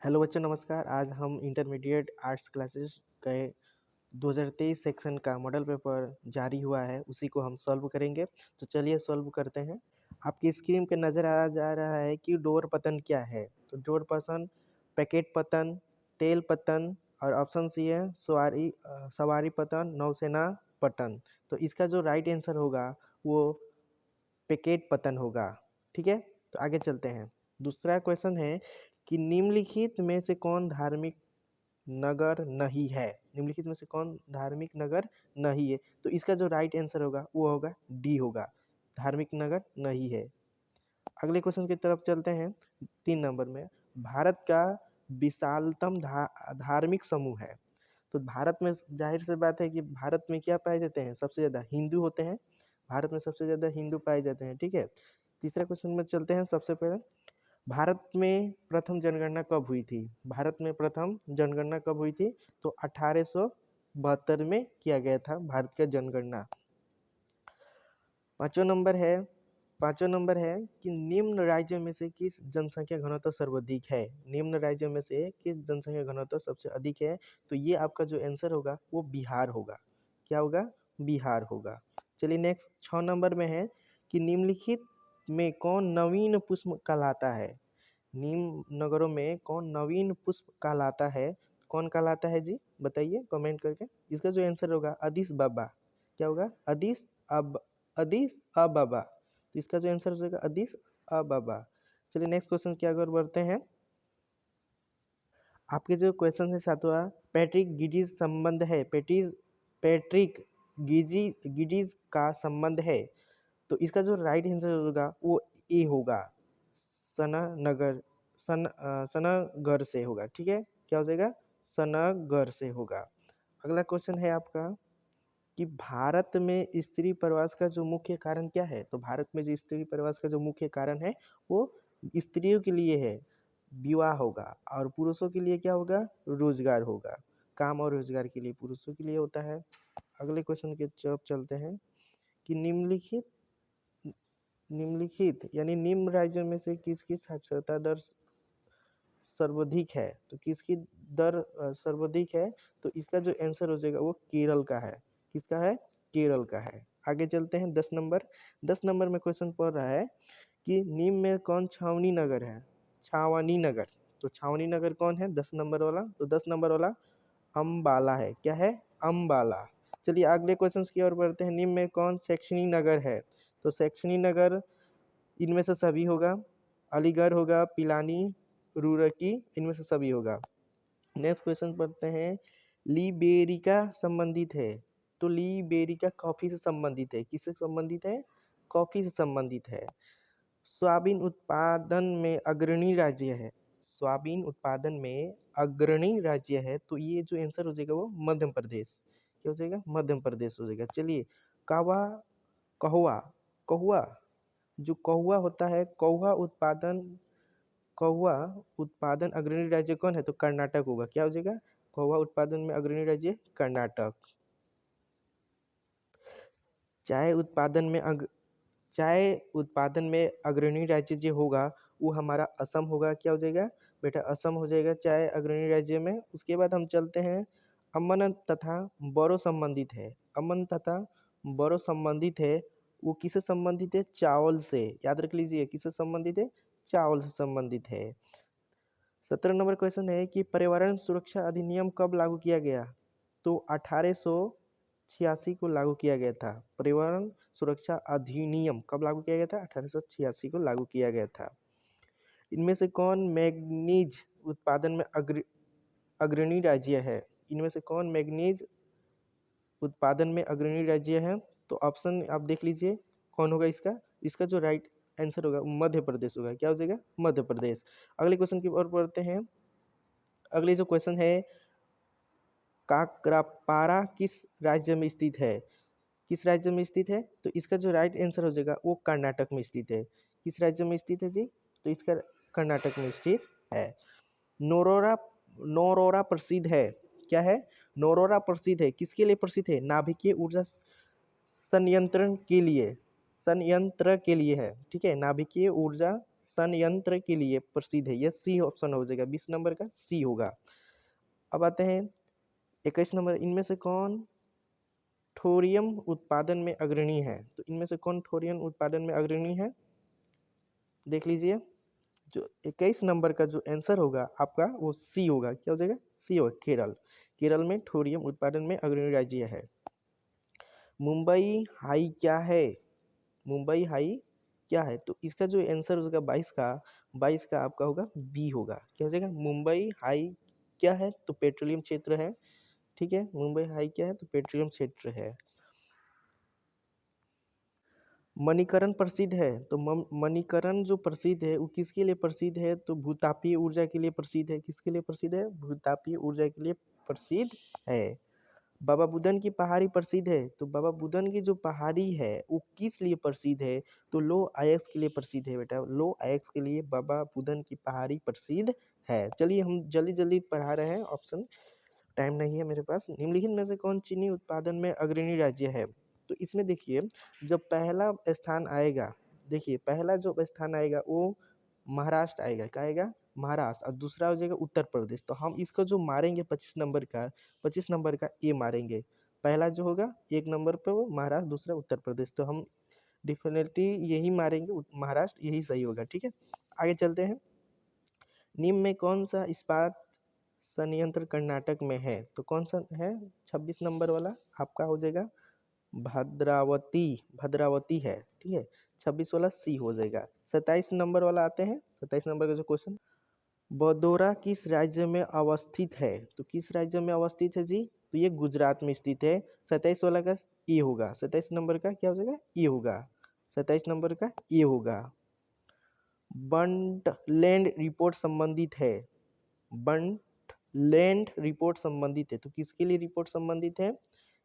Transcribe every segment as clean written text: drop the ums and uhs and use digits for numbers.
Hello बच्चों, नमस्कार। आज हम इंटरमीडिएट आर्ट्स क्लासेस के 2023 सेक्शन का मॉडल पेपर जारी हुआ है, उसी को हम सॉल्व करेंगे। तो चलिए सॉल्व करते हैं। आपकी स्क्रीन पे नज़र आ जा रहा है कि डोर पतन क्या है। तो डोर पतन, पैकेट पतन, टेल पतन और ऑप्शन सी है सवारी पतन, नौसेना पतन। तो इसका जो राइट आंसर होगा वो पैकेट पतन होगा। ठीक है, तो आगे चलते हैं। दूसरा क्वेश्चन है कि निम्नलिखित में से कौन धार्मिक नगर नहीं है। निम्नलिखित में से कौन धार्मिक नगर नहीं है। तो इसका जो राइट आंसर होगा वो होगा डी होगा, धार्मिक नगर नहीं है। अगले क्वेश्चन की तरफ चलते हैं। 3 नंबर में, भारत का विशालतम धार्मिक समूह है। तो भारत में जाहिर सी बात है कि भारत में क्या पाए जाते हैं, सबसे ज़्यादा हिंदू होते हैं। भारत में सबसे ज़्यादा हिंदू पाए जाते हैं। ठीक है, तीसरा क्वेश्चन में चलते हैं। सबसे पहले, भारत में प्रथम जनगणना कब हुई थी। भारत में प्रथम जनगणना कब हुई थी। तो 1872 में किया गया था भारत का जनगणना। पांचवा नंबर है पांचवा नंबर है कि निम्न राज्यों में से किस जनसंख्या घनत्व सर्वाधिक है। निम्न राज्यों में से किस जनसंख्या घनत्व सबसे अधिक है। तो ये आपका जो आंसर होगा वो बिहार होगा। क्या होगा, बिहार होगा। चलिए नेक्स्ट 6 नंबर में है कि निम्नलिखित में कौन नवीन पुष्प कहलाता है। निम्न नगरों में कौन नवीन पुष्प कहलाता है। कौन कहलाता है जी, बताइए कमेंट करके। इसका जो आंसर होगा अदिस बाबा। क्या होगा, अदिस अबाबा। तो इसका जो आंसर होगा अदिस अबाबा। चलिए नेक्स्ट क्वेश्चन की आगे बढ़ते हैं। आपके जो क्वेश्चन है सातवां, पैट्रिक गिडीज संबंध है। पैट्रिक गिडीज का संबंध है। तो इसका जो राइट आंसर होगा वो ए होगा, सनानगर सनागर से होगा। ठीक है, क्या हो जाएगा, सनागर से होगा। अगला क्वेश्चन है आपका कि भारत में स्त्री प्रवास का जो मुख्य कारण क्या है। तो भारत में जो स्त्री प्रवास का जो मुख्य कारण है वो स्त्रियों के लिए है विवाह होगा, और पुरुषों के लिए क्या होगा, रोजगार होगा। काम और रोजगार के लिए पुरुषों के लिए होता है। अगले क्वेश्चन के तरफ चलते हैं कि निम्नलिखित यानी निम्न राज्यों में से किसकी साक्षरता दर सर्वाधिक है। तो किसकी दर सर्वाधिक है। तो इसका जो आंसर हो जाएगा वो केरल का है। किसका है, केरल का है। आगे चलते हैं। 10 नंबर में क्वेश्चन पढ़ रहा है कि निम्न में कौन छावनी नगर है। छावनी नगर। तो छावनी नगर कौन है, 10 नंबर वाला। तो 10 नंबर वाला अम्बाला है। क्या है, अम्बाला। चलिए अगले क्वेश्चन की ओर बढ़ते हैं। निम्न में कौन शैक्षणिक नगर है। तो शैक्षणिक नगर इनमें से सभी होगा, अलीगढ़ होगा, पिलानी, रुड़की, इनमें से सभी होगा। नेक्स्ट क्वेश्चन पढ़ते हैं। लिबेरिका संबंधित है। तो लिबेरिका कॉफी से संबंधित है। किससे संबंधित है, कॉफी से संबंधित है। सोयाबीन उत्पादन में अग्रणी राज्य है। सोयाबीन उत्पादन में अग्रणी राज्य है। तो ये जो आंसर हो जाएगा वो मध्य प्रदेश। क्या हो जाएगा, मध्य प्रदेश हो जाएगा। चलिए कहवा कहुआ कहुआ जो कहुआ होता है, कहुआ उत्पादन अग्रणी राज्य कौन है। तो कर्नाटक होगा। क्या हो जाएगा, कहुआ उत्पादन में अग्रणी राज्य कर्नाटक। चाय उत्पादन में चाय उत्पादन में अग्रणी राज्य जो होगा वो हमारा असम होगा। क्या हो जाएगा बेटा, असम हो जाएगा चाय अग्रणी राज्य में। उसके बाद हम चलते हैं। अमन तथा बोरो संबंधित है। अमन तथा बोरो संबंधित है, वो किससे संबंधित है, चावल से। याद रख लीजिए किससे संबंधित है, चावल से संबंधित है। 17 नंबर क्वेश्चन है कि पर्यावरण सुरक्षा अधिनियम कब लागू किया गया। तो 1886 को लागू किया गया था। पर्यावरण सुरक्षा अधिनियम कब लागू किया गया था, 1886 को लागू किया गया था। इनमें से कौन मैग्नीज उत्पादन में अग्रणी राज्य है। इनमें से कौन मैग्नीज उत्पादन में अग्रणी राज्य है। तो ऑप्शन आप देख लीजिए कौन होगा इसका। इसका जो राइट आंसर होगा मध्य प्रदेश होगा। क्या हो जाएगा, मध्य प्रदेश। अगले क्वेश्चन की ओर बढ़ते हैं। अगले जो क्वेश्चन है, काकरापारा किस राज्य में स्थित है। किस राज्य में स्थित है। तो इसका जो राइट आंसर हो जाएगा वो कर्नाटक में स्थित है। किस राज्य में स्थित है जी, तो इसका कर्नाटक में स्थित है। नोरोरा नोरोरा प्रसिद्ध है। क्या है, नोरोरा प्रसिद्ध है। किसके लिए प्रसिद्ध है, नाभिकीय ऊर्जा संयंत्रण के लिए, संयंत्र के लिए है। ठीक है, नाभिकीय ऊर्जा संयंत्र के लिए प्रसिद्ध है। यह सी ऑप्शन हो जाएगा, 20 नंबर का सी होगा। अब आते हैं 21 नंबर, इनमें से कौन थोरियम उत्पादन में अग्रणी है? तो इनमें से कौन थोरियम उत्पादन में अग्रणी है, देख लीजिए। जो 21 नंबर का जो आंसर होगा आपका वो सी होगा। क्या हो जाएगा? सी होगा, केरल। केरल में थोरियम उत्पादन में अग्रणी राज्य है। मुंबई हाई क्या है? मुंबई हाई क्या है? तो इसका जो आंसर होगा 22 का आपका होगा बी होगा। क्या हो जाएगा? मुंबई हाई क्या है? तो पेट्रोलियम क्षेत्र है। ठीक है, मुंबई हाई क्या है? तो पेट्रोलियम क्षेत्र है। मणिकरण प्रसिद्ध है, तो मणिकरण जो प्रसिद्ध है वो किसके लिए प्रसिद्ध है? तो भूतापीय ऊर्जा के लिए प्रसिद्ध है। किसके लिए प्रसिद्ध है? भूतापीय ऊर्जा के लिए प्रसिद्ध है। बाबा बुदन की पहाड़ी प्रसिद्ध है, तो बाबा बुदन की जो पहाड़ी है वो किस लिए प्रसिद्ध है? तो लो आयक्स के लिए प्रसिद्ध है बेटा। लो आयक्स के लिए बाबा बुदन की पहाड़ी प्रसिद्ध है। चलिए हम जल्दी जल्दी पढ़ा रहे हैं ऑप्शन, टाइम नहीं है मेरे पास। निम्नलिखित में से कौन चीनी उत्पादन में अग्रणी राज्य है? तो इसमें देखिए, जब पहला स्थान आएगा, देखिए पहला जो स्थान आएगा वो महाराष्ट्र आएगा। क्या आएगा? महाराष्ट्र। और दूसरा हो जाएगा उत्तर प्रदेश। तो हम इसको जो मारेंगे 25 नंबर का ए मारेंगे। पहला जो होगा 1 नंबर पे वो महाराष्ट्र, दूसरा उत्तर प्रदेश। तो हम डेफिनेटली यही मारेंगे, महाराष्ट्र, यही सही होगा। ठीक है, आगे चलते हैं। निम्न में कौन सा इस्पात संयंत्र कर्नाटक में है? तो कौन सा है? 26 नंबर वाला आपका हो जाएगा भद्रावती। भद्रावती है। ठीक है, 26 वाला सी हो जाएगा। 27 नंबर वाला आते हैं। 27 नंबर का जो क्वेश्चन, बदौरा किस राज्य में अवस्थित है? तो किस राज्य में अवस्थित है जी? तो ये गुजरात में स्थित है। 27 वाला का ए होगा। 27 नंबर का क्या हो जाएगा? ए होगा। 27 नंबर का ए होगा। बंट लैंड रिपोर्ट संबंधित है। बंट लैंड रिपोर्ट संबंधित है, तो किसके लिए रिपोर्ट संबंधित है?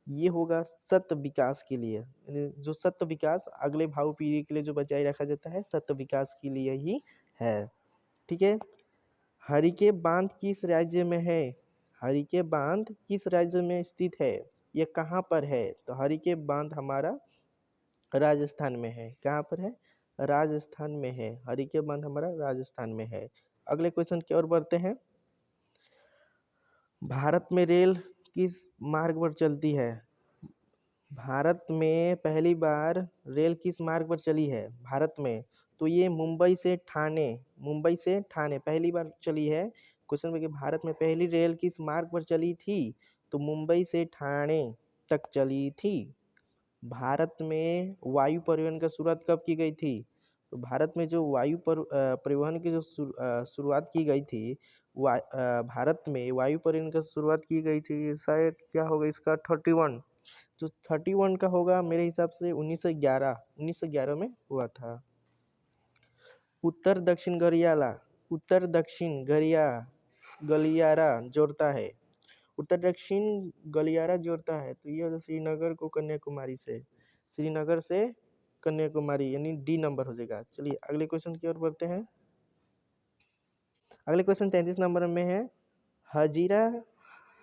ये होगा सत्य विकास के लिए। जो सत्य विकास अगले भावी पीढ़ी के लिए जो बचाए रखा जाता है, सत्य विकास के लिए ही है। ठीक है, हरिके बांध किस राज्य में है? हरिके बांध किस राज्य में स्थित है? ये कहाँ पर है? तो हरिके बांध हमारा राजस्थान में है। कहाँ पर है? राजस्थान में है। हरिके बांध हमारा राजस्थान में है। अगले क्वेश्चन की ओर बढ़ते हैं। भारत में रेल किस मार्ग पर चलती है? भारत में पहली बार रेल किस मार्ग पर चली है भारत में? तो ये मुंबई से ठाणे, मुंबई से ठाणे पहली बार चली है। क्वेश्चन में कि भारत में पहली रेल किस मार्ग पर चली थी? तो मुंबई से ठाणे तक चली थी। भारत में वायु परिवहन का शुरुआत कब की गई थी? तो भारत में जो परिवहन की जो शुरुआत की गई थी, भारत में वायु परिवहन का शुरुआत की गई थी, शायद क्या होगा इसका 31, जो 31 का होगा मेरे हिसाब से 1911 में हुआ था। उत्तर दक्षिण गलियारा जोड़ता है। उत्तर दक्षिण गलियारा जोड़ता है, तो ये श्रीनगर को कन्याकुमारी से, श्रीनगर से कन्याकुमारी, यानी डी नंबर हो जाएगा। चलिए अगले क्वेश्चन की ओर बढ़ते हैं। अगले क्वेश्चन 33 नंबर में है। हजीरा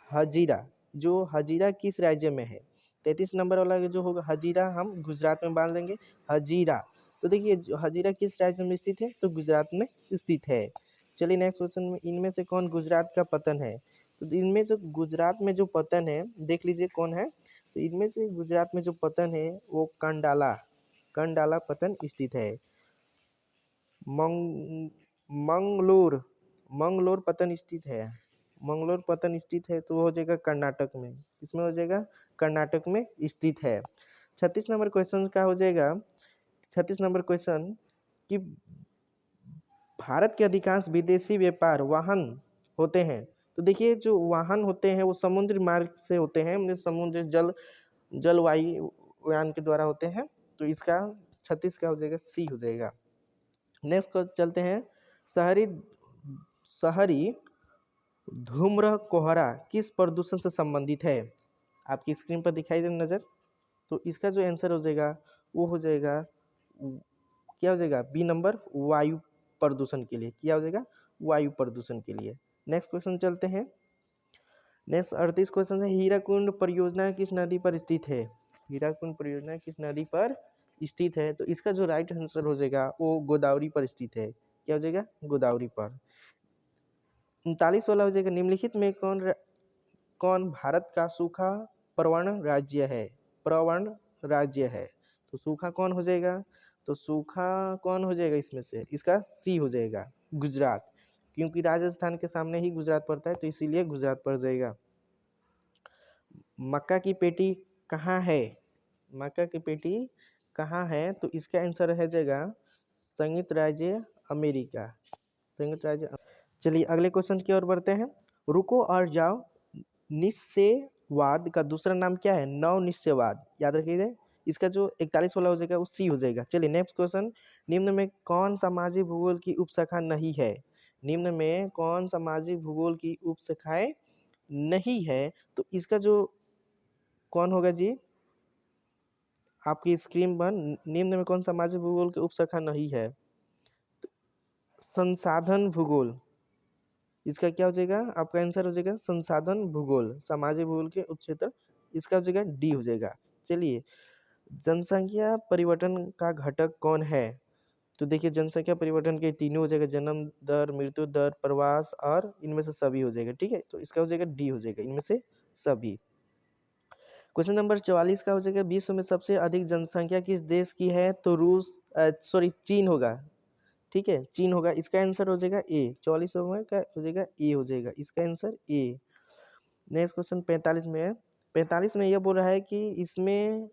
हजीरा जो हजीरा किस राज्य में है? 33 नंबर वाला जो होगा हजीरा, हम गुजरात में बांध लेंगे हजीरा। तो देखिए जो हजीरा किस राज्य में स्थित है? तो गुजरात में स्थित है। चलिए नेक्स्ट क्वेश्चन में, इनमें से कौन गुजरात का पतन है? तो इनमें जो गुजरात में जो पतन है, देख लीजिए कौन है। तो इनमें से गुजरात में जो पतन है वो कंडाला पतन स्थित है। मंगलोर पतन स्थित है। मंगलोर पतन स्थित है, तो वो हो जाएगा कर्नाटक में। इसमें हो जाएगा कर्नाटक में स्थित है। 36 नंबर क्वेश्चन का हो जाएगा। 36 नंबर क्वेश्चन कि भारत के अधिकांश विदेशी व्यापार वाहन होते हैं। तो देखिए जो वाहन होते हैं वो समुद्री मार्ग से होते हैं, समुद्र जलवायु यान के द्वारा होते हैं। तो इसका 36 का हो जाएगा सी हो जाएगा। नेक्स्ट को चलते हैं। शहरी धूम्र कोहरा किस प्रदूषण से संबंधित है? आपकी स्क्रीन पर दिखाई दे नजर। तो इसका जो आंसर हो जाएगा वो हो जाएगा, क्या हो जाएगा? बी नंबर, वायु प्रदूषण के लिए। क्या हो जाएगा? वायु प्रदूषण के लिए। नेक्स्ट क्वेश्चन चलते हैं। नेक्स्ट 38 क्वेश्चन है। हीराकुंड परियोजना किस नदी पर स्थित है? हीराकुंड परियोजना किस नदी पर स्थित है? तो इसका जो राइट आंसर हो जाएगा वो गोदावरी पर स्थित है। क्या हो जाएगा, गोदावरी पर। 39 वाला हो जाएगा, निम्नलिखित में कौन भारत का सूखा प्रवण राज्य है, प्रवण राज्य है। तो सूखा कौन हो जाएगा, तो सूखा कौन हो जाएगा इसमें से, इसका सी हो जाएगा, गुजरात, क्योंकि राजस्थान के सामने ही गुजरात पड़ता है तो इसीलिए गुजरात पड़ जाएगा। मक्का की पेटी कहाँ है, मक्का की पेटी कहाँ है, तो इसका आंसर रह जाएगा संयुक्त राज्य अमेरिका, संयुक्त राज्य। चलिए अगले क्वेश्चन की ओर बढ़ते हैं। रुको और जाओ निश्चयवाद का दूसरा नाम क्या है, नव निश्चयवाद, याद रखिए। इसका जो 41 वाला हो जाएगा वो सी हो जाएगा। चलिए नेक्स्ट क्वेश्चन, निम्न में कौन सामाजिक भूगोल की उपशाखा नहीं है, निम्न में कौन सामाजिक भूगोल की उपशाखाएं नहीं है, तो इसका जो कौन होगा जी, आपकी स्क्रीन पर निम्न में कौन सामाजिक भूगोल की उपशाखा नहीं है, तो संसाधन भूगोल, इसका क्या हो जाएगा, आपका आंसर हो जाएगा संसाधन भूगोल, सामाजिक भूगोल के उपक्षेत्र, इसका हो जाएगा डी हो जाएगा। चलिए जनसंख्या परिवर्तन का घटक कौन है, तो देखिए जनसंख्या परिवर्तन के तीनों हो जाएगा, जन्म दर, मृत्यु दर, प्रवास और इनमें से सभी हो जाएगा, ठीक है, तो इसका हो जाएगा डी हो जाएगा, इनमें से सभी। क्वेश्चन नंबर 44 का हो जाएगा, विश्व में सबसे अधिक जनसंख्या किस देश की है, तो चीन होगा, ठीक है, चीन होगा, इसका आंसर हो जाएगा ए, 44 का हो जाएगा ए हो जाएगा, इसका आंसर ए। नेक्स्ट क्वेश्चन 45 में है, 45 में यह बोल रहा है कि इसमें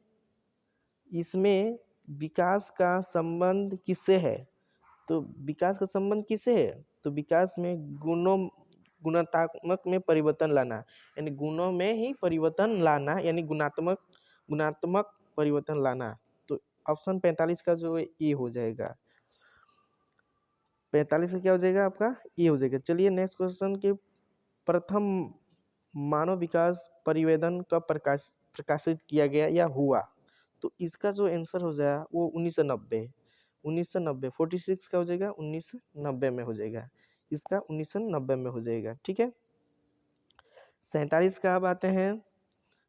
इसमें विकास का संबंध किससे है, तो विकास का संबंध किससे है, तो विकास में गुणात्मक में परिवर्तन लाना, यानी गुणों में ही परिवर्तन लाना, यानी गुणात्मक गुणात्मक परिवर्तन लाना, तो ऑप्शन 45 का जो ए हो जाएगा, 45 का क्या हो जाएगा आपका ए हो जाएगा। चलिए नेक्स्ट क्वेश्चन के, प्रथम मानव विकास परिवेदन कब प्रकाशित किया गया या हुआ, तो इसका जो आंसर हो जाएगा वो 1990 46 का हो जाएगा, 1990 में हो जाएगा, इसका 1990 में हो जाएगा, ठीक है। 47 का अब आते हैं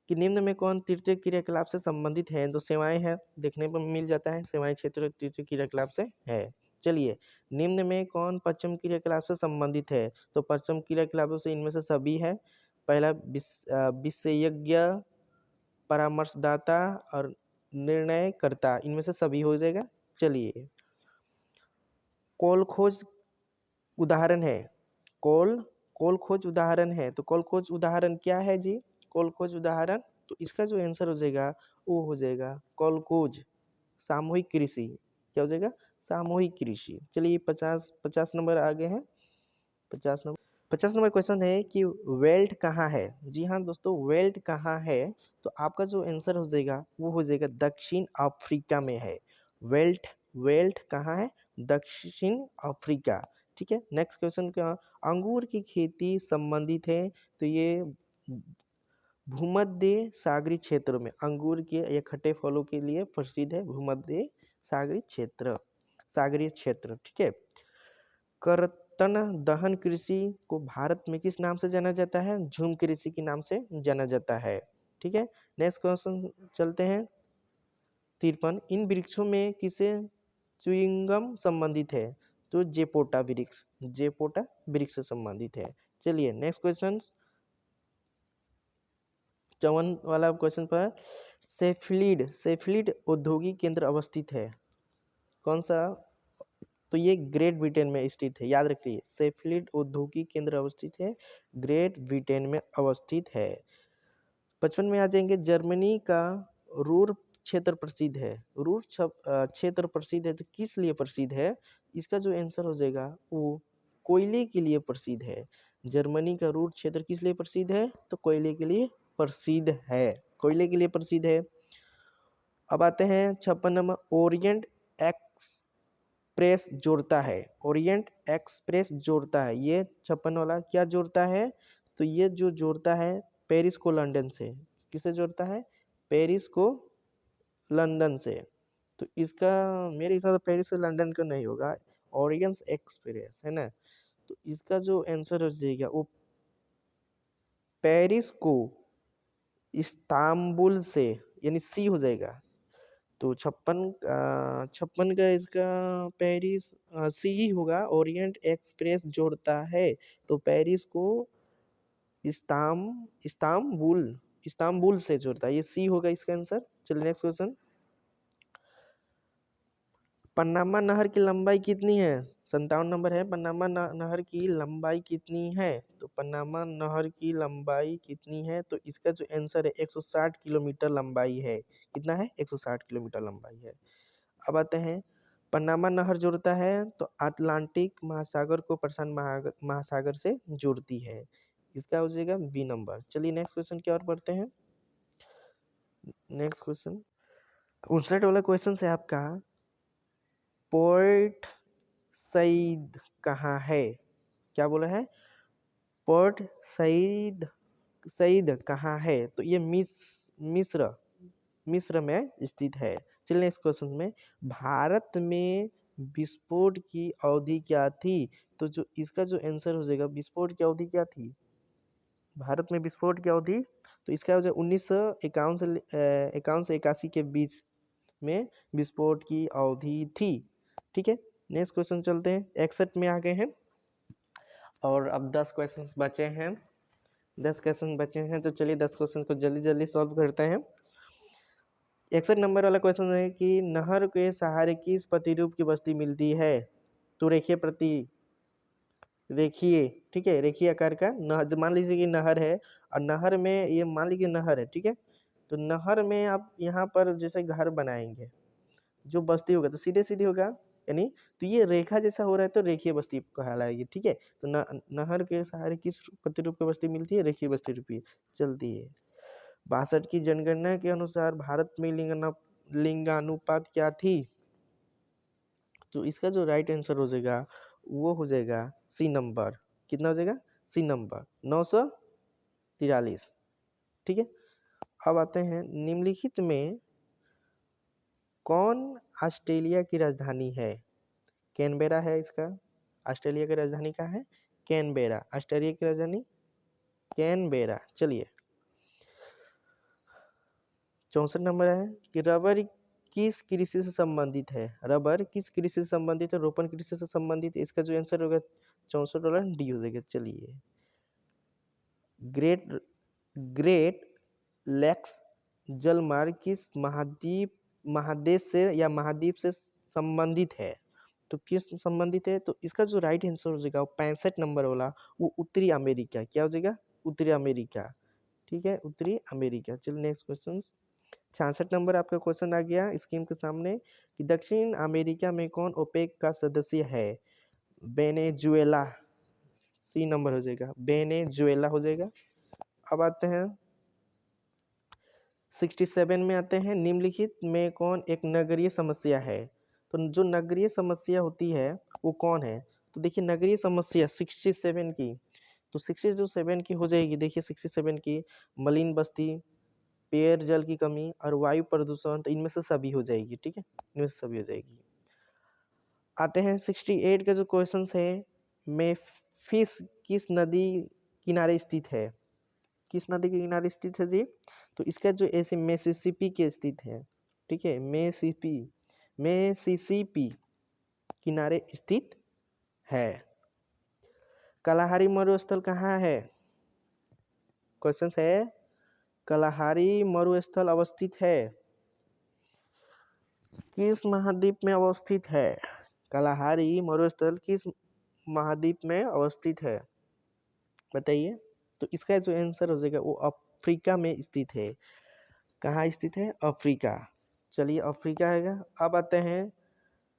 कि निम्न में कौन तृतीय क्रियाकलाप से संबंधित है, तो सेवाएं हैं, देखने पर मिल जाता है, सेवाएं क्षेत्र तृतीय क्रियाकलाप से है। चलिए निम्न में कौन पश्चिम क्रियाकलाप से संबंधित है, तो पश्चिम क्रियाकलापों से इनमें से सभी है, पहला विशेषज्ञ, परामर्शदाता और निर्णयकर्ता, इनमें से सभी हो जाएगा। चलिए कोल खोज उदाहरण है, कोल खोज उदाहरण है, तो कोल खोज उदाहरण क्या है जी, कोल खोज उदाहरण, तो इसका जो आंसर हो जाएगा वो हो जाएगा कोल खोज सामूहिक कृषि, क्या हो जाएगा, सामूहिक कृषि। चलिए 50 नंबर आगे हैं, 50 नंबर क्वेश्चन है कि वेल्ट कहाँ है, जी हाँ दोस्तों, वेल्ट कहाँ है, तो आपका जो आंसर हो जाएगा वो हो जाएगा दक्षिण अफ्रीका में है, वेल्ट वेल्ट कहाँ है, दक्षिण अफ्रीका, ठीक है। नेक्स्ट क्वेश्चन का, अंगूर की खेती संबंधित है, तो ये भूमध्य सागरीय क्षेत्र में अंगूर के या खट्टे फलों के लिए प्रसिद्ध है, भूमध्य सागरीय क्षेत्र, ठीक है। कर्तन दहन कृषि को भारत में किस नाम से जाना जाता है, झूम कृषि के नाम से जाना जाता है, ठीक है। नेक्स्ट क्वेश्चन चलते हैं 53, इन वृक्षों में किसे च्युइंगम संबंधित है, तो जेपोटा वृक्ष से संबंधित है। चलिए नेक्स्ट क्वेश्चन 54 वाला क्वेश्चन पर, सेफिलिड औद्योगिक केंद्र अवस्थित है, कौन सा, तो ये ग्रेट ब्रिटेन में स्थित है, याद रखिए सेफिलिड औद्योगिक केंद्र अवस्थित है, ग्रेट ब्रिटेन में अवस्थित है। 55 में आ जाएंगे, जर्मनी का रूर क्षेत्र प्रसिद्ध है, रूर क्षेत्र प्रसिद्ध है, तो किस लिए प्रसिद्ध है, इसका जो आंसर हो जाएगा वो कोयले के लिए प्रसिद्ध है, जर्मनी का रूर क्षेत्र किस लिए प्रसिद्ध है, तो कोयले के लिए प्रसिद्ध है, कोयले के लिए प्रसिद्ध है। अब आते हैं 56 नंबर, ओरिएंट एक्सप्रेस जोड़ता है, ओरिएंट एक्सप्रेस जोड़ता है, ये 56 वाला क्या जोड़ता है, तो ये जो जोड़ता है पेरिस को लंदन से, किससे जोड़ता है, पेरिस को लंदन से, तो इसका मेरे हिसाब से पेरिस से लंदन का नहीं होगा, ओरिएंट एक्सप्रेस है ना, तो इसका जो आंसर हो जाएगा वो पेरिस को इस्तांबुल से, यानी सी हो जाएगा, तो 56 का इसका पेरिस सी ही होगा, ओरिएंट एक्सप्रेस जोड़ता है, तो पेरिस को इस्तांबुल इस्तांबुल से जोड़ता है, ये सी होगा इसका आंसर। चलिए नेक्स्ट क्वेश्चन। पन्नामा नहर की लंबाई कितनी है? 57 नंबर है। पन्नामा नहर की लंबाई कितनी है? तो पन्नामा नहर की लंबाई कितनी है? तो इसका जो आंसर है 160 किलोमीटर लंबाई है। कितना है? 160 किलोमीटर लंबाई है। अब आते हैं, पन्नामा नहर जोड़ता है तो अटलांटिक महासागर को प्रशांत महासागर से जोड़ती है। इसका हो जाएगा बी नंबर। चलिए नेक्स्ट क्वेश्चन की ओर बढ़ते हैं। नेक्स्ट क्वेश्चन 59 वाला क्वेश्चन है आपका, पोर्ट सईद कहाँ है? क्या बोला है? पोर्ट सईद कहाँ है? तो ये मिस्र मिस्र में स्थित है। चलिए नेक्स्ट क्वेश्चन में, भारत में विस्फोट की अवधि क्या थी? तो जो इसका जो आंसर हो जाएगा, विस्फोट की अवधि क्या थी भारत में? विस्फोट की अवधि तो इसका हो जाएगा 1951 से 51 से 81 के बीच में विस्फोट की अवधि थी। ठीक है, नेक्स्ट क्वेश्चन चलते हैं। 61 में आ गए हैं और अब 10 क्वेश्चन बचे हैं। 10 क्वेश्चन बचे हैं, तो चलिए 10 क्वेश्चन को जल्दी जल्दी सॉल्व करते हैं। 61 नंबर वाला क्वेश्चन है कि नहर के सहारे किस प्रतिरूप की बस्ती मिलती है? तो रेखीय, ठीक है, रेखीय आकार का नहर, मान लीजिए कि नहर है और नहर में ये मान लीजिए नहर है, ठीक है, तो नहर में आप यहाँ पर जैसे घर बनाएंगे, जो बस्ती होगा तो सीधे सीधे होगा, यानी तो ये रेखा जैसा हो रहा है तो रेखीय बस्ती कहलाएगी। ठीक है, तो नहर के सहारे किस प्रतिरूप की बस्ती मिलती है? रेखीय बस्ती रूपी चलती है। 62 की जनगणना के अनुसार भारत में लिंगानुपात क्या थी? तो इसका जो राइट आंसर हो जाएगा वो हो जाएगा सी नंबर। कितना हो जाएगा? C number 943। ठीक है, अब आते हैं, निम्नलिखित में कौन ऑस्ट्रेलिया की राजधानी है? कैनबेरा है इसका। ऑस्ट्रेलिया की राजधानी कहाँ है? कैनबेरा। ऑस्ट्रेलिया की राजधानी कैनबेरा। चलिए 64 नंबर है कि रबर किस कृषि से संबंधित है? रबर किस कृषि से संबंधित है? रोपण कृषि से संबंधित है। इसका जो आंसर होगा 64 वाला डी हो जाएगा। चलिए, ग्रेट ग्रेट लेक्स जलमार्ग किस महादेश से या महाद्वीप से संबंधित है? तो किस संबंधित है? तो इसका जो राइट आंसर हो जाएगा 65 नंबर वाला, वो उत्तरी अमेरिका। क्या हो जाएगा? उत्तरी अमेरिका। ठीक है, उत्तरी अमेरिका। चलिए नेक्स्ट क्वेश्चन 66 नंबर आपका क्वेश्चन आ गया स्क्रीन के सामने कि दक्षिण अमेरिका में कौन ओपेक का सदस्य है? वेनेजुएला। सी नंबर हो जाएगा, वेनेजुएला हो जाएगा। अब आते हैं 67 में आते हैं, निम्नलिखित में कौन एक नगरीय समस्या है? तो जो नगरीय समस्या होती है वो कौन है? तो देखिए नगरीय समस्या 67 की, तो 67 की हो जाएगी, देखिए 67 की मलिन बस्ती, पेयजल की कमी और वायु प्रदूषण, तो इनमें से सभी हो जाएगी। ठीक है, इनमें से सभी हो जाएगी। आते हैं 68 का जो क्वेश्चन है, मेम्फिस किस नदी किनारे स्थित है? किस नदी के किनारे स्थित है जी? तो इसका जो ऐसे मिसिसिपी के स्थित है। ठीक है, मेसिसिपी किनारे स्थित है। कलाहारी मरुस्थल कहाँ है? क्वेश्चन है, कलाहारी मरुस्थल अवस्थित है किस महाद्वीप में अवस्थित है? कलाहारी मरुस्थल किस महाद्वीप में अवस्थित है? बताइए। तो इसका जो आंसर हो जाएगा वो अफ्रीका में स्थित है। कहाँ स्थित है? अफ्रीका। चलिए अफ्रीका है। अब आते हैं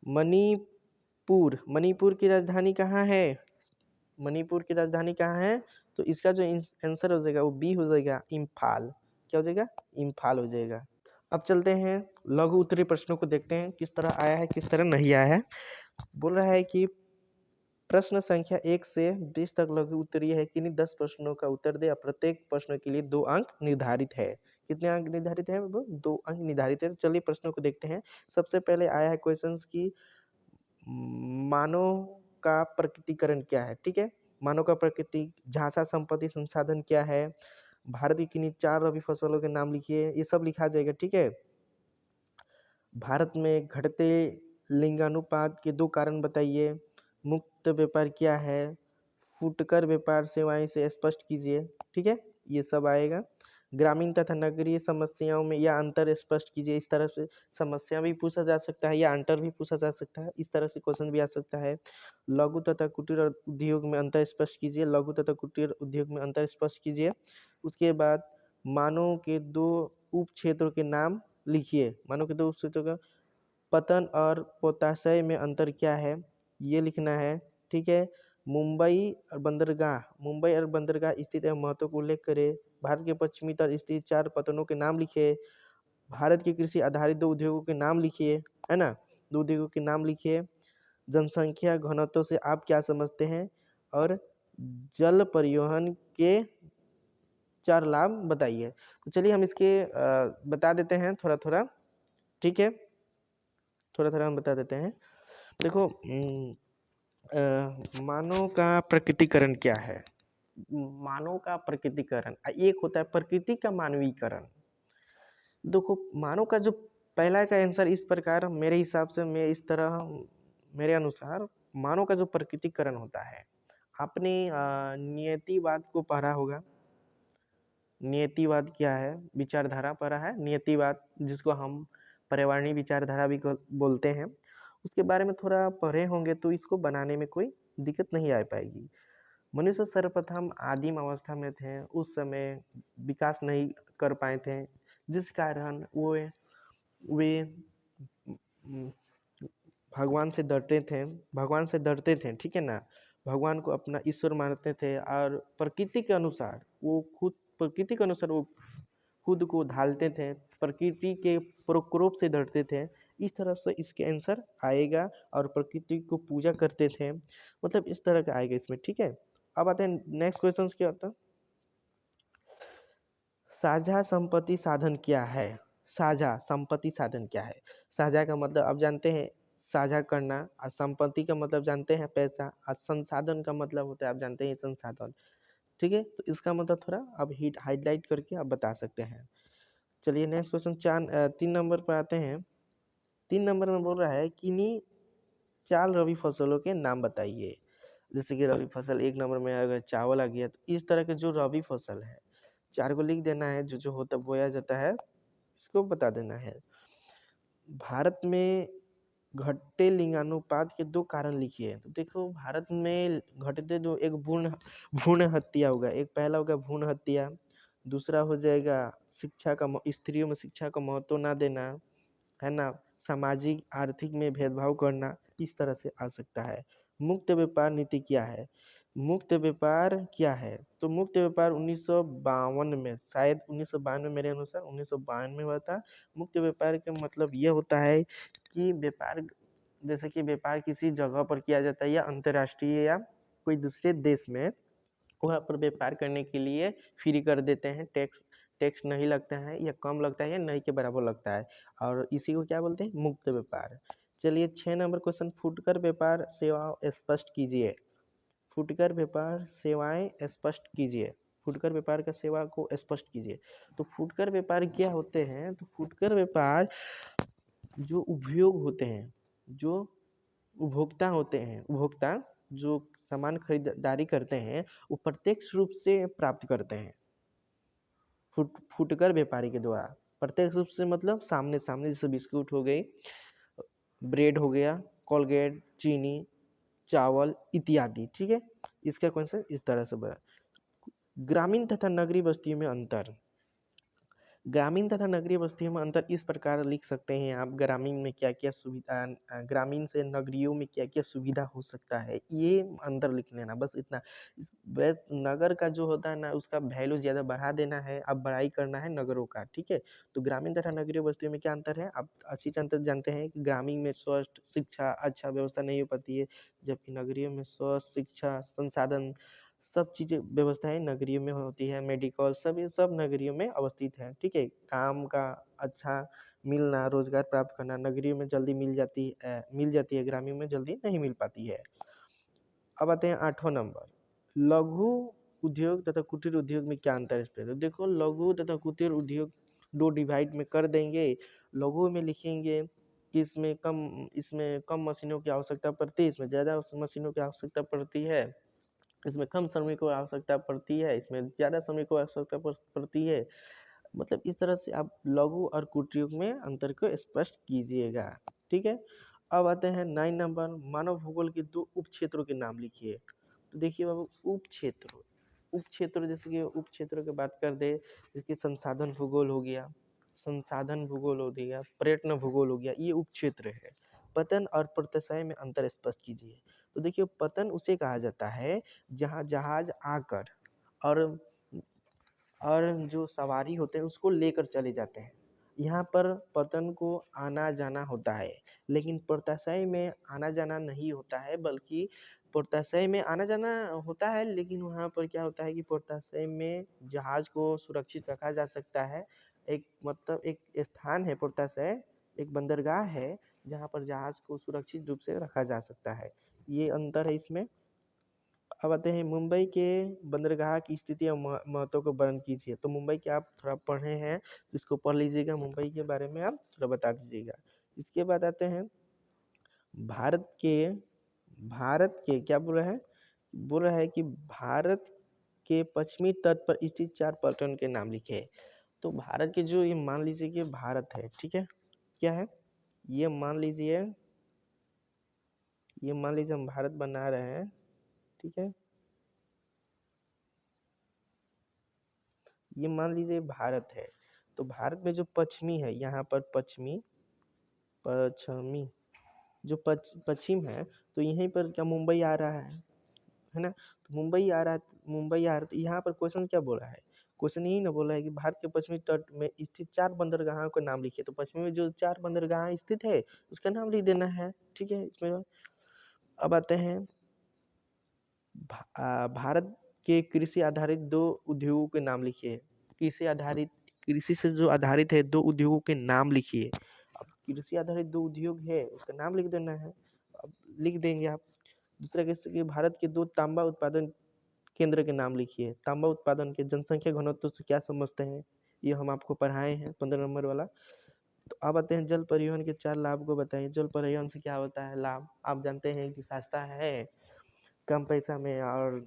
मणिपुर। मणिपुर की राजधानी कहाँ है? मणिपुर की राजधानी कहाँ है? तो इसका जो आंसर हो जाएगा वो बी हो जाएगा, इम्फाल। क्या हो जाएगा? इम्फाल हो जाएगा। अब चलते हैं लघु उत्तरीय प्रश्नों को देखते हैं किस तरह आया है किस तरह नहीं आया है। बोल रहा है कि प्रश्न संख्या 1 से 20 तक लघु उत्तरीय है, किन्हीं 10 प्रश्नों का उत्तर दे। प्रत्येक प्रश्न के लिए 2 अंक निर्धारित है। कितने अंक निर्धारित है? वो 2 अंक निर्धारित है। चलिए प्रश्नों को देखते हैं। सबसे पहले आया है क्वेश्चन की मानव का प्रकृतिकरण क्या है? ठीक है, मानव का प्रकृति, झांसा संपत्ति संसाधन क्या है, भारत की किन्हीं 4 रबी फसलों के नाम लिखिए, ये सब लिखा जाएगा। ठीक है, भारत में घटते लिंगानुपात के 2 कारण बताइए। मुक्त व्यापार क्या है? फुटकर व्यापार सेवाएं से स्पष्ट कीजिए। ठीक है, ये सब आएगा। ग्रामीण तथा नगरीय समस्याओं में यह अंतर स्पष्ट कीजिए। इस तरह से समस्या भी पूछा जा सकता है या अंतर भी पूछा जा सकता है, इस तरह से क्वेश्चन भी आ सकता है। लघु तथा कुटीर उद्योग में अंतर स्पष्ट कीजिए। लघु तथा कुटीर उद्योग में अंतर स्पष्ट कीजिए। उसके बाद मानव के 2 उप क्षेत्रों के नाम लिखिए। मानव के 2 उप क्षेत्रों का पतन और पोताशय में अंतर क्या है, ये लिखना है। ठीक है, मुंबई और बंदरगाह स्थित एवं महत्व को उल्लेख करें। भारत के पश्चिमी तट स्थित 4 पतनों के नाम लिखिए। भारत के कृषि आधारित 2 उद्योगों के नाम लिखिए, है ना, 2 उद्योगों के नाम लिखिए। जनसंख्या घनत्व से आप क्या समझते हैं, और जल परिवहन के 4 लाभ बताइए। तो चलिए हम इसके बता देते हैं थोड़ा थोड़ा। ठीक है, थोड़ा थोड़ा हम बता देते हैं। देखो, मानव का प्रकृतिकरण क्या है? मानव का प्रकृतिकरण, एक होता है प्रकृति का मानवीकरण। देखो, मानव का जो पहला का आंसर इस प्रकार, मेरे हिसाब से, मैं इस तरह, मेरे अनुसार मानव का जो प्रकृतिकरण होता है, आपने नियतिवाद को पढ़ा होगा। नियतिवाद क्या है? विचारधारा पढ़ा है, नियतिवाद जिसको हम पर्यावरणीय विचारधारा भी बोलते हैं। उसके बारे में थोड़ा पढ़े होंगे तो इसको बनाने में कोई दिक्कत नहीं आ पाएगी। मनुष्य सर्वप्रथम आदिम अवस्था में थे, उस समय विकास नहीं कर पाए थे, जिस कारण वे भगवान से डरते थे। ठीक है ना, भगवान को अपना ईश्वर मानते थे और प्रकृति के अनुसार वो खुद को ढालते थे, प्रकृति के प्रकोप से डरते थे। इस तरह से इसके आंसर आएगा, और प्रकृति को पूजा करते थे, मतलब इस तरह का आएगा इसमें। ठीक है, अब आते हैं नेक्स्ट क्वेश्चन क्या होता है। साझा संपत्ति साधन क्या है? साझा संपत्ति साधन क्या है? साझा का मतलब आप जानते हैं साझा करना, और संपत्ति का मतलब जानते हैं पैसा, और संसाधन का मतलब होता है आप जानते हैं संसाधन। ठीक है, तो इसका मतलब थोड़ा आप हाईलाइट करके आप बता सकते हैं। चलिए नेक्स्ट क्वेश्चन 3 नंबर पर आते हैं। 3 नंबर में बोल रहा है किन्हीं 4 रबी फसलों के नाम बताइए। जैसे कि रबी फसल 1 नंबर में अगर चावल आ गया, तो इस तरह के जो रबी फसल है 4 को लिख देना है, जो जो होता बोया जाता है इसको बता देना है। भारत में घटते लिंगानुपात के 2 कारण लिखिए। तो देखो, भारत में घटते जो एक भ्रूण हत्या होगा, एक पहला होगा भ्रूण हत्या, दूसरा हो जाएगा शिक्षा का स्त्रियों में शिक्षा का महत्व ना देना, है ना, सामाजिक आर्थिक में भेदभाव करना, इस तरह से आ सकता है। मुक्त व्यापार नीति क्या है? मुक्त व्यापार क्या है? तो मुक्त व्यापार 1952 में, शायद 1952 में, मेरे अनुसार 1952 में हुआ था। मुक्त व्यापार का मतलब ये होता है कि व्यापार, जैसे कि व्यापार किसी जगह पर किया जाता है या अंतर्राष्ट्रीय या कोई दूसरे देश में, वहाँ पर व्यापार करने के लिए फ्री कर देते हैं। टैक्स टैक्स नहीं लगता है, या कम लगता है, या नहीं के बराबर लगता है, और इसी को क्या बोलते हैं? मुक्त व्यापार। चलिए 6 नंबर क्वेश्चन, फुटकर व्यापार सेवा स्पष्ट कीजिए। फुटकर व्यापार सेवाएं स्पष्ट कीजिए। फुटकर व्यापार का सेवा को स्पष्ट कीजिए। तो फुटकर व्यापार क्या होते हैं? तो फुटकर व्यापार जो उपभोग होते हैं, जो उपभोक्ता होते हैं, उपभोक्ता जो सामान खरीदारी करते हैं, वो प्रत्यक्ष रूप से प्राप्त करते हैं फुटकर व्यापारी के द्वारा। प्रत्यक्ष रूप से मतलब सामने सामने, जैसे बिस्कुट हो गई, ब्रेड हो गया, कोलगेट, चीनी, चावल इत्यादि। ठीक है, इसका क्वेश्चन इस तरह से बना। ग्रामीण तथा नगरीय बस्तियों में अंतर। ग्रामीण तथा नगरीय बस्तियों में अंतर इस प्रकार लिख सकते हैं आप। ग्रामीण में क्या क्या सुविधा, ग्रामीण से नगरियों में क्या क्या सुविधा हो सकता है, ये अंतर लिख लेना, बस इतना। नगर का जो होता है ना, उसका वैल्यू ज़्यादा बढ़ा देना है, अब बड़ाई करना है नगरों का। ठीक है, तो ग्रामीण तथा नगरीय बस्तियों में क्या अंतर है, आप अच्छी अंतर जानते हैं कि ग्रामीण में स्वास्थ्य शिक्षा अच्छा व्यवस्था नहीं हो पाती है, जबकि नगरियों में स्वास्थ्य शिक्षा संसाधन सब चीज़ें व्यवस्थाएं नगरियों में होती है। मेडिकल सब, ये सब नगरियों में अवस्थित है। ठीक है, काम का अच्छा मिलना, रोजगार प्राप्त करना नगरियों में जल्दी मिल जाती है, ग्रामीण में जल्दी नहीं मिल पाती है। अब आते हैं 8वां नंबर, लघु उद्योग तथा कुटीर उद्योग में क्या अंतर है इस पे। तो देखो, लघु तथा कुटीर उद्योग 2 डिवाइड में कर देंगे। लघु में लिखेंगे कि इसमें कम मशीनों की आवश्यकता पड़ती है, इसमें ज़्यादा मशीनों की आवश्यकता पड़ती है, इसमें कम श्रमिकों की आवश्यकता पड़ती है, इसमें ज़्यादा श्रमिकों की आवश्यकता पड़ती है। मतलब इस तरह से आप लघु और कुटीर युग में अंतर को स्पष्ट कीजिएगा। ठीक है, अब आते हैं 9 नंबर, मानव भूगोल के 2 उप क्षेत्रों के नाम लिखिए। तो देखिए बाबू, उप क्षेत्र जैसे कि उप क्षेत्रों की बात कर दे, जैसे संसाधन भूगोल हो गया, पर्यटन भूगोल हो गया, ये उप क्षेत्र है। पतन और प्रत्याशय में अंतर स्पष्ट कीजिए। तो देखिए, पतन उसे कहा जाता है जहाँ जहाज आकर और जो सवारी होते हैं उसको लेकर चले जाते हैं, यहाँ पर पतन को आना जाना होता है। लेकिन प्रत्याशय में आना जाना नहीं होता है, बल्कि प्रत्याशय में आना जाना होता है, लेकिन वहाँ पर क्या होता है कि प्रत्याशय में जहाज को सुरक्षित रखा जा सकता है। एक स्थान है प्रत्याशय, एक बंदरगाह है जहाँ पर जहाज को सुरक्षित रूप से रखा जा सकता है। ये अंतर है इसमें। अब आते हैं मुंबई के बंदरगाह की स्थिति और महत्व को वर्णन कीजिए। तो मुंबई के आप थोड़ा पढ़े हैं तो इसको पढ़ लीजिएगा, मुंबई के बारे में आप थोड़ा बता दीजिएगा। इसके बाद आते हैं भारत के क्या बोल रहा है कि भारत के पश्चिमी तट पर स्थित 4 पर्यटन के नाम लिखे। तो भारत के जो ये मान लीजिए कि भारत है, ठीक है, क्या है ये मान लीजिए हम भारत बना रहे हैं, ठीक है, ये मान लीजिए भारत है। तो भारत में जो पश्चिमी है, यहाँ पर पश्चिमी जो पश्चिम है, तो यहीं पर क्या मुंबई आ रहा है ना। तो मुंबई आ रहा है, तो यहाँ पर क्वेश्चन क्या बोला है, क्वेश्चन यही ना बोला है कि भारत के पश्चिमी तट में स्थित 4 बंदरगाहों का नाम लिखिए। तो पश्चिमी में जो 4 बंदरगाह स्थित है उसका नाम लिख देना है, ठीक है इसमें। अब आते हैं भारत के कृषि आधारित 2 उद्योगों के नाम लिखिए। कृषि से जो आधारित है 2 उद्योगों के नाम लिखिए। अब कृषि आधारित 2 उद्योग है, उसका नाम लिख देना है। अब लिख देंगे आप। दूसरा कैसे कि भारत के 2 तांबा उत्पादन केंद्र के नाम लिखिए। तांबा उत्पादन के जनसंख्या घनत्व से क्या समझते हैं, ये हम आपको पढ़ाए हैं 15 नंबर वाला। तो अब आते हैं जल परिवहन के 4 लाभ को बताइए। जल परिवहन से क्या होता है लाभ, आप जानते हैं कि सस्ता है, कम पैसा में, और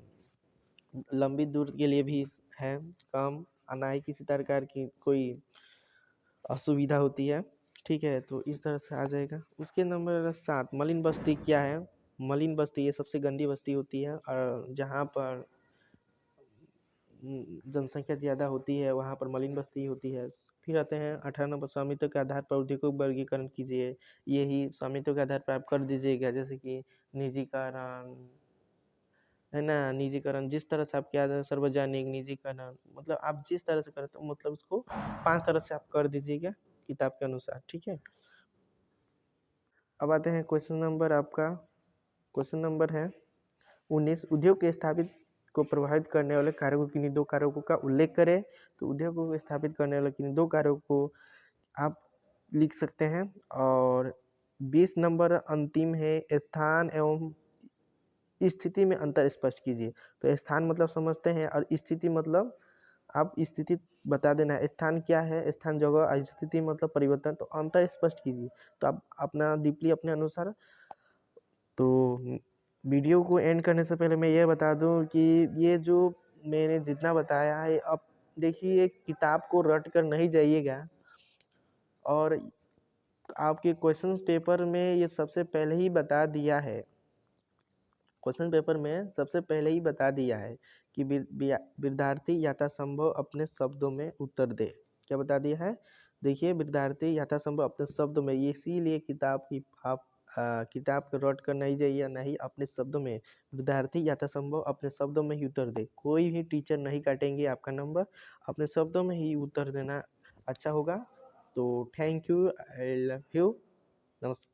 लंबी दूर के लिए भी है कम, ना ही किसी प्रकार की कोई असुविधा होती है। ठीक है, तो इस तरह से आ जाएगा। उसके नंबर 7, मलिन बस्ती क्या है। मलिन बस्ती ये सबसे गंदी बस्ती होती है, और जहाँ पर जनसंख्या ज़्यादा होती है वहाँ पर मलिन बस्ती होती है। फिर आते हैं 18 नंबर, स्वामित्व के आधार पर उद्योग को वर्गीकरण कीजिए। यही स्वामित्व के आधार पर आप कर दीजिएगा, जैसे कि निजीकरण है ना, निजीकरण जिस तरह से आप किया जाए, सार्वजनिक निजीकरण, मतलब आप जिस तरह से करते हो मतलब उसको 5 तरह से आप कर दीजिएगा किताब के अनुसार, ठीक है। अब आते हैं क्वेश्चन नंबर है 19, उद्योग के स्थापित को प्रभावित करने वाले कारकों किन्हीं 2 कारकों का उल्लेख करें। तो उद्योगों को स्थापित करने वाले किन्हीं 2 कारकों को आप लिख सकते हैं। और 20 नंबर अंतिम है, स्थान एवं स्थिति में अंतर स्पष्ट कीजिए। तो स्थान मतलब समझते हैं, और स्थिति मतलब आप स्थिति बता देना है। स्थान क्या है, स्थान जगह, और स्थिति मतलब परिवर्तन। तो अंतर स्पष्ट कीजिए। तो आप अपना डीपली अपने अनुसार। तो वीडियो को एंड करने से पहले मैं ये बता दूं कि ये जो मैंने जितना बताया है, अब देखिए किताब को रट कर नहीं जाइएगा, और आपके क्वेश्चंस पेपर में ये सबसे पहले ही बता दिया है, क्वेश्चन पेपर में सबसे पहले ही बता दिया है कि विद्यार्थी यथासंभव अपने शब्दों में उत्तर दे। क्या बता दिया है, देखिए विद्यार्थी यथासंभव अपने शब्दों में, इसीलिए किताब की आप किताब को रट कर नहीं जाइए, नहीं अपने शब्दों में। विद्यार्थी यथासंभव अपने शब्दों में ही उत्तर दे, कोई भी टीचर नहीं काटेंगे आपका नंबर, अपने शब्दों में ही उत्तर देना अच्छा होगा। तो thank you, I love you, नमस्कार।